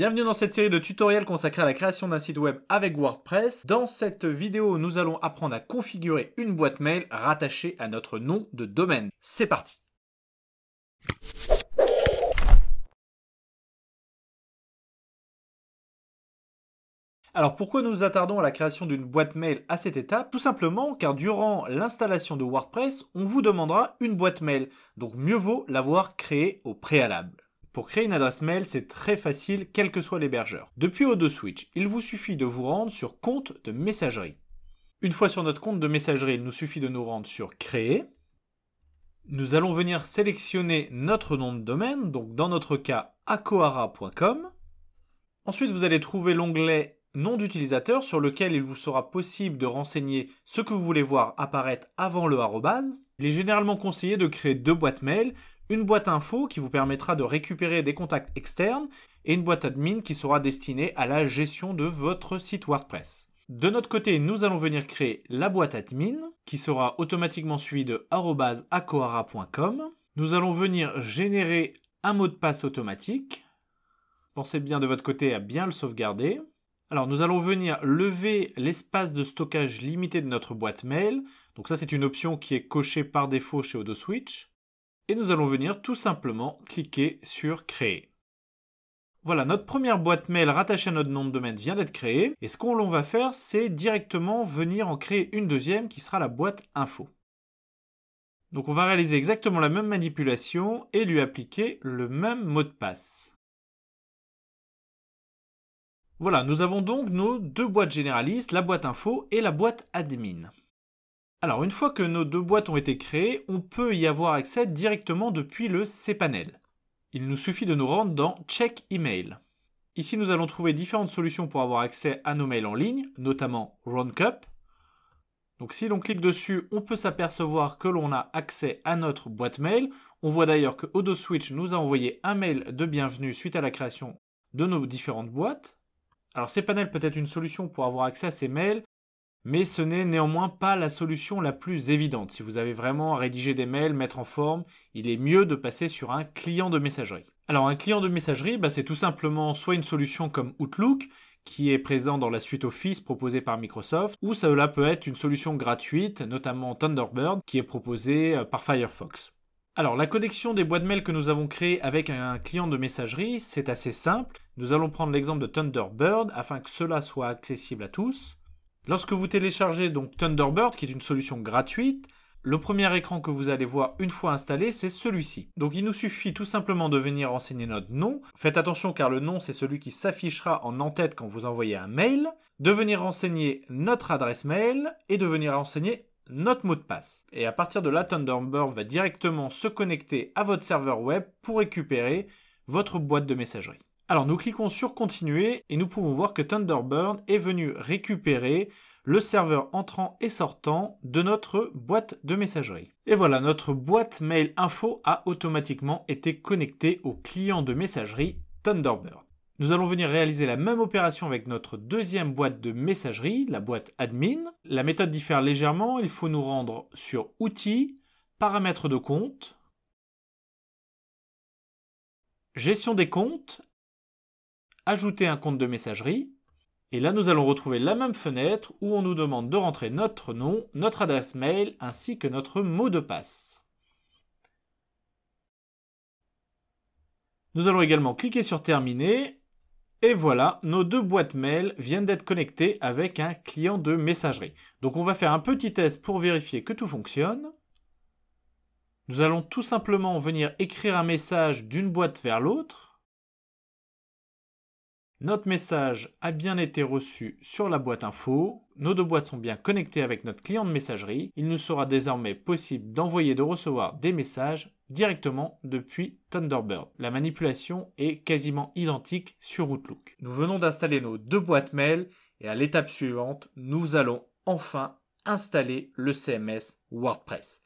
Bienvenue dans cette série de tutoriels consacrée à la création d'un site web avec WordPress. Dans cette vidéo, nous allons apprendre à configurer une boîte mail rattachée à notre nom de domaine. C'est parti! Alors pourquoi nous nous attardons à la création d'une boîte mail à cette étape? Tout simplement car durant l'installation de WordPress, on vous demandera une boîte mail. Donc mieux vaut l'avoir créée au préalable. Pour créer une adresse mail, c'est très facile, quel que soit l'hébergeur. Depuis Odoswitch, il vous suffit de vous rendre sur Compte de messagerie. Une fois sur notre compte de messagerie, il nous suffit de nous rendre sur Créer. Nous allons venir sélectionner notre nom de domaine, donc dans notre cas, akohara.com. Ensuite, vous allez trouver l'onglet Nom d'utilisateur sur lequel il vous sera possible de renseigner ce que vous voulez voir apparaître avant le arrobase. Il est généralement conseillé de créer deux boîtes mail, une boîte info qui vous permettra de récupérer des contacts externes et une boîte admin qui sera destinée à la gestion de votre site WordPress. De notre côté, nous allons venir créer la boîte admin qui sera automatiquement suivie de @akohara.com. Nous allons venir générer un mot de passe automatique. Pensez bien de votre côté à bien le sauvegarder. Alors nous allons venir lever l'espace de stockage limité de notre boîte mail. Donc ça c'est une option qui est cochée par défaut chez Odoswitch. Et nous allons venir tout simplement cliquer sur Créer. Voilà, notre première boîte mail rattachée à notre nom de domaine vient d'être créée. Et ce qu'on va faire, c'est directement venir en créer une deuxième qui sera la boîte info. Donc on va réaliser exactement la même manipulation et lui appliquer le même mot de passe. Voilà, nous avons donc nos deux boîtes généralistes, la boîte info et la boîte admin. Alors, une fois que nos deux boîtes ont été créées, on peut y avoir accès directement depuis le cPanel. Il nous suffit de nous rendre dans Check Email. Ici, nous allons trouver différentes solutions pour avoir accès à nos mails en ligne, notamment Roundcup. Donc, si l'on clique dessus, on peut s'apercevoir que l'on a accès à notre boîte mail. On voit d'ailleurs que Odoswitch nous a envoyé un mail de bienvenue suite à la création de nos différentes boîtes. Alors, cPanel peut être une solution pour avoir accès à ces mails, mais ce n'est néanmoins pas la solution la plus évidente. Si vous avez vraiment à rédiger des mails, mettre en forme, il est mieux de passer sur un client de messagerie. Alors un client de messagerie, c'est tout simplement soit une solution comme Outlook, qui est présent dans la suite Office proposée par Microsoft, ou cela peut être une solution gratuite, notamment Thunderbird, qui est proposée par Firefox. Alors la connexion des boîtes mail que nous avons créées avec un client de messagerie, c'est assez simple. Nous allons prendre l'exemple de Thunderbird afin que cela soit accessible à tous. Lorsque vous téléchargez donc Thunderbird, qui est une solution gratuite, le premier écran que vous allez voir une fois installé, c'est celui-ci. Donc il nous suffit tout simplement de venir renseigner notre nom. Faites attention car le nom, c'est celui qui s'affichera en en-tête quand vous envoyez un mail. De venir renseigner notre adresse mail et de venir renseigner notre mot de passe. Et à partir de là, Thunderbird va directement se connecter à votre serveur web pour récupérer votre boîte de messagerie. Alors nous cliquons sur Continuer et nous pouvons voir que Thunderbird est venu récupérer le serveur entrant et sortant de notre boîte de messagerie. Et voilà, notre boîte mail info a automatiquement été connectée au client de messagerie Thunderbird. Nous allons venir réaliser la même opération avec notre deuxième boîte de messagerie, la boîte admin. La méthode diffère légèrement, il faut nous rendre sur Outils, Paramètres de compte, Gestion des comptes, Ajouter un compte de messagerie, et là nous allons retrouver la même fenêtre où on nous demande de rentrer notre nom, notre adresse mail ainsi que notre mot de passe. Nous allons également cliquer sur Terminer, et voilà, nos deux boîtes mail viennent d'être connectées avec un client de messagerie. Donc on va faire un petit test pour vérifier que tout fonctionne. Nous allons tout simplement venir écrire un message d'une boîte vers l'autre. Notre message a bien été reçu sur la boîte info. Nos deux boîtes sont bien connectées avec notre client de messagerie. Il nous sera désormais possible d'envoyer et de recevoir des messages directement depuis Thunderbird. La manipulation est quasiment identique sur Outlook. Nous venons d'installer nos deux boîtes mail et à l'étape suivante, nous allons enfin installer le CMS WordPress.